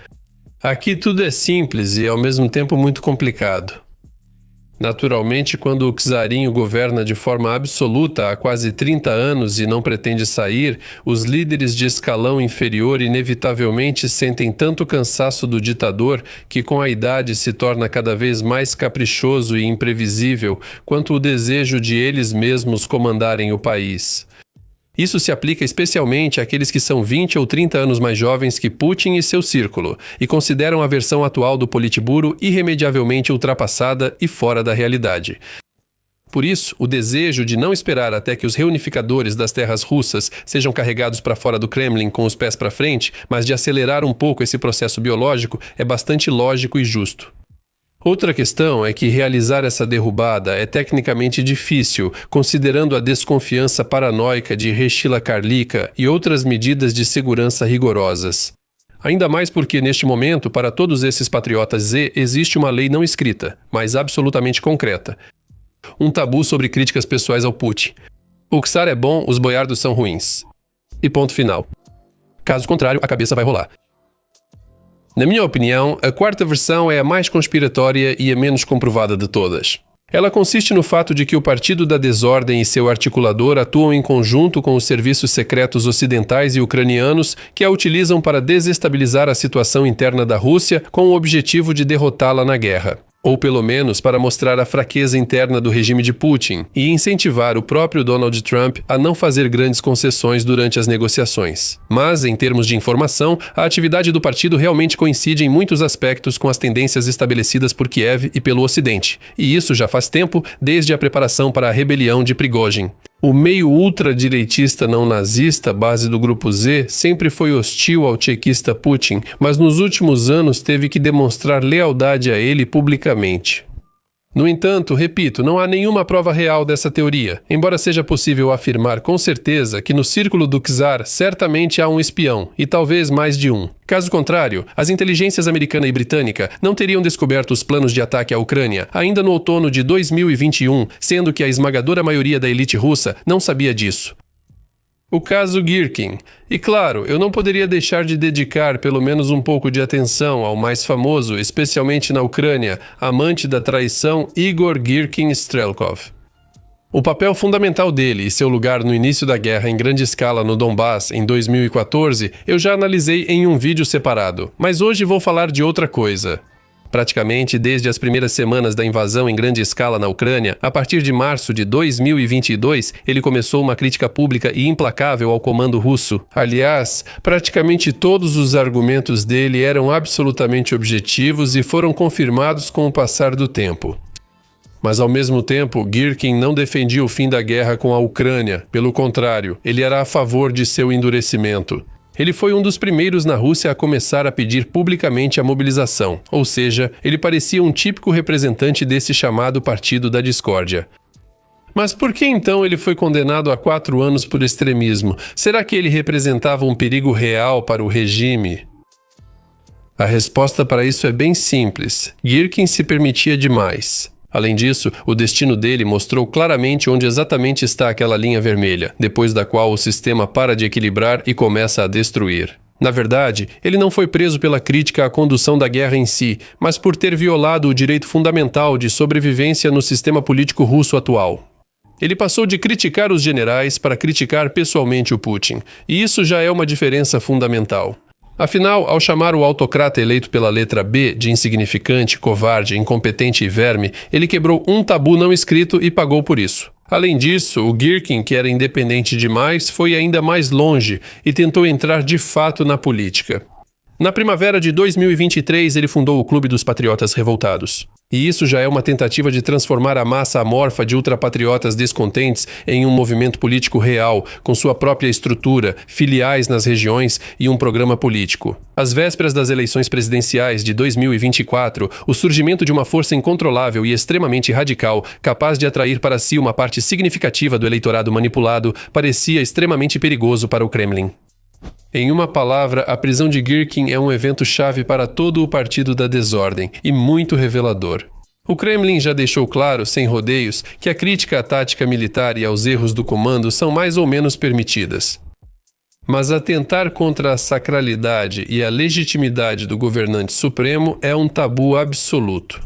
Speaker 1: Aqui tudo é simples e, ao mesmo tempo, muito complicado. Naturalmente, quando o czarinho governa de forma absoluta há quase 30 anos e não pretende sair, os líderes de escalão inferior inevitavelmente sentem tanto cansaço do ditador que com a idade se torna cada vez mais caprichoso e imprevisível quanto o desejo de eles mesmos comandarem o país. Isso se aplica especialmente àqueles que são 20 ou 30 anos mais jovens que Putin e seu círculo, e consideram a versão atual do Politburo irremediavelmente ultrapassada e fora da realidade. Por isso, o desejo de não esperar até que os reunificadores das terras russas sejam carregados para fora do Kremlin com os pés para frente, mas de acelerar um pouco esse processo biológico, é bastante lógico e justo. Outra questão é que realizar essa derrubada é tecnicamente difícil, considerando a desconfiança paranoica de Reshila Karlika e outras medidas de segurança rigorosas. Ainda mais porque, neste momento, para todos esses patriotas Z, existe uma lei não escrita, mas absolutamente concreta. Um tabu sobre críticas pessoais ao Putin. O czar é bom, os boiardos são ruins. E ponto final. Caso contrário, a cabeça vai rolar. Na minha opinião, a quarta versão é a mais conspiratória e a menos comprovada de todas. Ela consiste no fato de que o Partido da Desordem e seu articulador atuam em conjunto com os serviços secretos ocidentais e ucranianos que a utilizam para desestabilizar a situação interna da Rússia com o objetivo de derrotá-la na guerra. Ou pelo menos para mostrar a fraqueza interna do regime de Putin e incentivar o próprio Donald Trump a não fazer grandes concessões durante as negociações. Mas, em termos de informação, a atividade do partido realmente coincide em muitos aspectos com as tendências estabelecidas por Kiev e pelo Ocidente, e isso já faz tempo, desde a preparação para a rebelião de Prigozhin. O meio ultradireitista não nazista, base do Grupo Z, sempre foi hostil ao tchequista Putin, mas nos últimos anos teve que demonstrar lealdade a ele publicamente. No entanto, repito, não há nenhuma prova real dessa teoria, embora seja possível afirmar com certeza que no círculo do czar certamente há um espião, e talvez mais de um. Caso contrário, as inteligências americana e britânica não teriam descoberto os planos de ataque à Ucrânia ainda no outono de 2021, sendo que a esmagadora maioria da elite russa não sabia disso. O caso Girkin. E claro, eu não poderia deixar de dedicar pelo menos um pouco de atenção ao mais famoso, especialmente na Ucrânia, amante da traição Igor Girkin Strelkov. O papel fundamental dele e seu lugar no início da guerra em grande escala no Donbass em 2014 eu já analisei em um vídeo separado, mas hoje vou falar de outra coisa. Praticamente desde as primeiras semanas da invasão em grande escala na Ucrânia, a partir de março de 2022, ele começou uma crítica pública e implacável ao comando russo. Aliás, praticamente todos os argumentos dele eram absolutamente objetivos e foram confirmados com o passar do tempo. Mas ao mesmo tempo, Girkin não defendia o fim da guerra com a Ucrânia. Pelo contrário, ele era a favor de seu endurecimento. Ele foi um dos primeiros na Rússia a começar a pedir publicamente a mobilização, ou seja, ele parecia um típico representante desse chamado Partido da Discórdia. Mas por que então ele foi condenado a 4 anos por extremismo? Será que ele representava um perigo real para o regime? A resposta para isso é bem simples. Girkin se permitia demais. Além disso, o destino dele mostrou claramente onde exatamente está aquela linha vermelha, depois da qual o sistema para de equilibrar e começa a destruir. Na verdade, ele não foi preso pela crítica à condução da guerra em si, mas por ter violado o direito fundamental de sobrevivência no sistema político russo atual. Ele passou de criticar os generais para criticar pessoalmente o Putin, e isso já é uma diferença fundamental. Afinal, ao chamar o autocrata eleito pela letra B de insignificante, covarde, incompetente e verme, ele quebrou um tabu não escrito e pagou por isso. Além disso, o Girkin, que era independente demais, foi ainda mais longe e tentou entrar de fato na política. Na primavera de 2023, ele fundou o Clube dos Patriotas Revoltados. E isso já é uma tentativa de transformar a massa amorfa de ultrapatriotas descontentes em um movimento político real, com sua própria estrutura, filiais nas regiões e um programa político. Às vésperas das eleições presidenciais de 2024, o surgimento de uma força incontrolável e extremamente radical, capaz de atrair para si uma parte significativa do eleitorado manipulado, parecia extremamente perigoso para o Kremlin. Em uma palavra, a prisão de Girkin é um evento-chave para todo o Partido da Desordem e muito revelador. O Kremlin já deixou claro, sem rodeios, que a crítica à tática militar e aos erros do comando são mais ou menos permitidas. Mas atentar contra a sacralidade e a legitimidade do governante supremo é um tabu absoluto.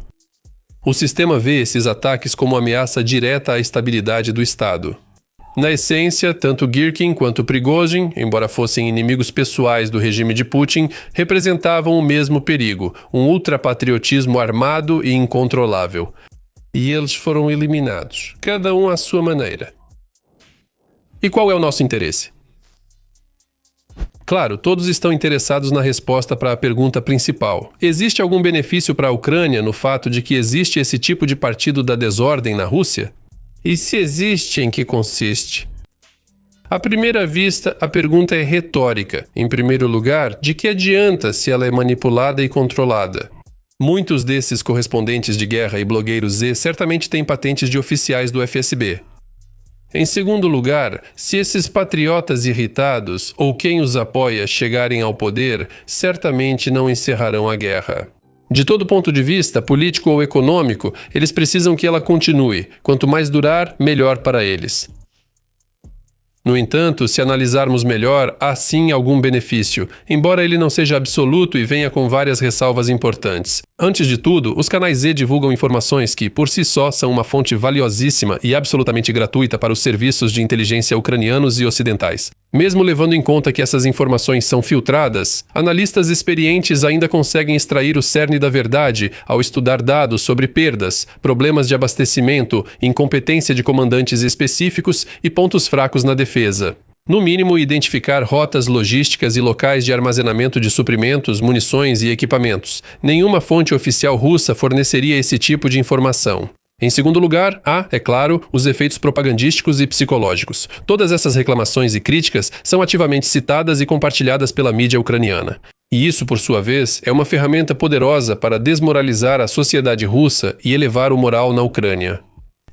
Speaker 1: O sistema vê esses ataques como ameaça direta à estabilidade do Estado. Na essência, tanto Girkin quanto Prigozhin, embora fossem inimigos pessoais do regime de Putin, representavam o mesmo perigo, um ultrapatriotismo armado e incontrolável. E eles foram eliminados, cada um à sua maneira. E qual é o nosso interesse? Claro, todos estão interessados na resposta para a pergunta principal. Existe algum benefício para a Ucrânia no fato de que existe esse tipo de partido da desordem na Rússia? E se existe, em que consiste? À primeira vista, a pergunta é retórica. Em primeiro lugar, de que adianta se ela é manipulada e controlada? Muitos desses correspondentes de guerra e blogueiros Z certamente têm patentes de oficiais do FSB. Em segundo lugar, se esses patriotas irritados ou quem os apoia chegarem ao poder, certamente não encerrarão a guerra. De todo ponto de vista, político ou econômico, eles precisam que ela continue. Quanto mais durar, melhor para eles. No entanto, se analisarmos melhor, há sim algum benefício, embora ele não seja absoluto e venha com várias ressalvas importantes. Antes de tudo, os canais Z divulgam informações que, por si só, são uma fonte valiosíssima e absolutamente gratuita para os serviços de inteligência ucranianos e ocidentais. Mesmo levando em conta que essas informações são filtradas, analistas experientes ainda conseguem extrair o cerne da verdade ao estudar dados sobre perdas, problemas de abastecimento, incompetência de comandantes específicos e pontos fracos na defesa. No mínimo, identificar rotas logísticas e locais de armazenamento de suprimentos, munições e equipamentos. Nenhuma fonte oficial russa forneceria esse tipo de informação. Em segundo lugar, há, é claro, os efeitos propagandísticos e psicológicos. Todas essas reclamações e críticas são ativamente citadas e compartilhadas pela mídia ucraniana. E isso, por sua vez, é uma ferramenta poderosa para desmoralizar a sociedade russa e elevar o moral na Ucrânia.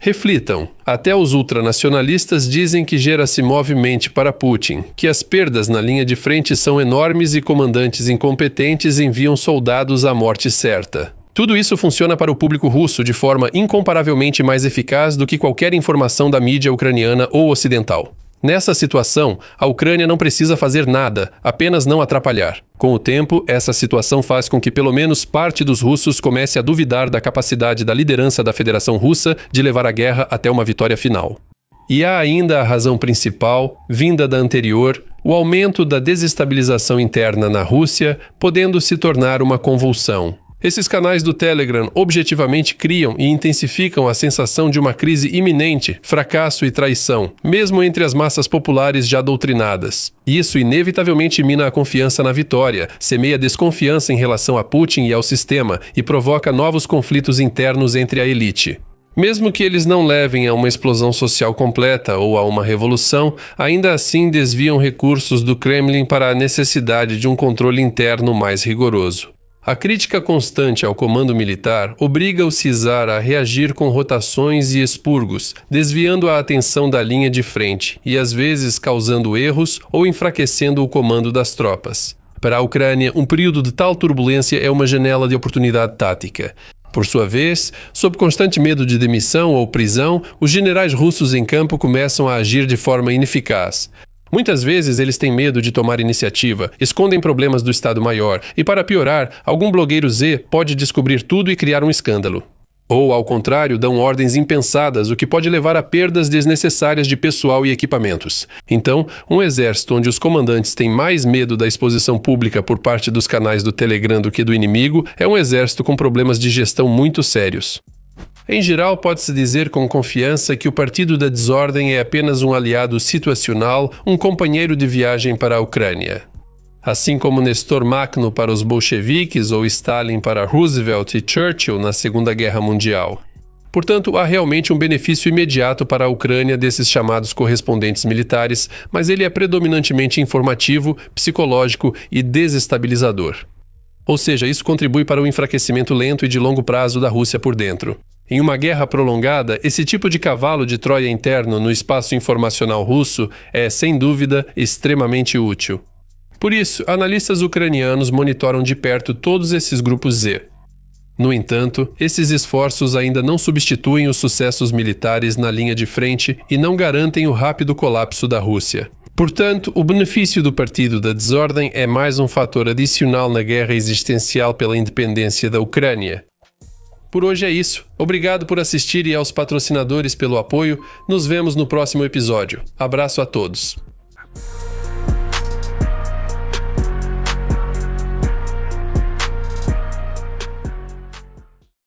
Speaker 1: Reflitam, até os ultranacionalistas dizem que Gerasimov mente para Putin, que as perdas na linha de frente são enormes e comandantes incompetentes enviam soldados à morte certa. Tudo isso funciona para o público russo de forma incomparavelmente mais eficaz do que qualquer informação da mídia ucraniana ou ocidental. Nessa situação, a Ucrânia não precisa fazer nada, apenas não atrapalhar. Com o tempo, essa situação faz com que pelo menos parte dos russos comece a duvidar da capacidade da liderança da Federação Russa de levar a guerra até uma vitória final. E há ainda a razão principal, vinda da anterior, o aumento da desestabilização interna na Rússia, podendo se tornar uma convulsão. Esses canais do Telegram objetivamente criam e intensificam a sensação de uma crise iminente, fracasso e traição, mesmo entre as massas populares já doutrinadas. Isso inevitavelmente mina a confiança na vitória, semeia desconfiança em relação a Putin e ao sistema e provoca novos conflitos internos entre a elite. Mesmo que eles não levem a uma explosão social completa ou a uma revolução, ainda assim desviam recursos do Kremlin para a necessidade de um controle interno mais rigoroso. A crítica constante ao comando militar obriga o czar a reagir com rotações e expurgos, desviando a atenção da linha de frente e às vezes causando erros ou enfraquecendo o comando das tropas. Para a Ucrânia, um período de tal turbulência é uma janela de oportunidade tática. Por sua vez, sob constante medo de demissão ou prisão, os generais russos em campo começam a agir de forma ineficaz. Muitas vezes eles têm medo de tomar iniciativa, escondem problemas do Estado-Maior e, para piorar, algum blogueiro Z pode descobrir tudo e criar um escândalo. Ou, ao contrário, dão ordens impensadas, o que pode levar a perdas desnecessárias de pessoal e equipamentos. Então, um exército onde os comandantes têm mais medo da exposição pública por parte dos canais do Telegram do que do inimigo é um exército com problemas de gestão muito sérios. Em geral, pode-se dizer com confiança que o Partido da Desordem é apenas um aliado situacional, um companheiro de viagem para a Ucrânia. Assim como Nestor Makhno para os bolcheviques ou Stalin para Roosevelt e Churchill na Segunda Guerra Mundial. Portanto, há realmente um benefício imediato para a Ucrânia desses chamados correspondentes militares, mas ele é predominantemente informativo, psicológico e desestabilizador. Ou seja, isso contribui para o enfraquecimento lento e de longo prazo da Rússia por dentro. Em uma guerra prolongada, esse tipo de cavalo de Troia interno no espaço informacional russo é, sem dúvida, extremamente útil. Por isso, analistas ucranianos monitoram de perto todos esses grupos Z. No entanto, esses esforços ainda não substituem os sucessos militares na linha de frente e não garantem o rápido colapso da Rússia. Portanto, o benefício do Partido da Desordem é mais um fator adicional na guerra existencial pela independência da Ucrânia. Por hoje é isso. Obrigado por assistir e aos patrocinadores pelo apoio. Nos vemos no próximo episódio. Abraço a todos.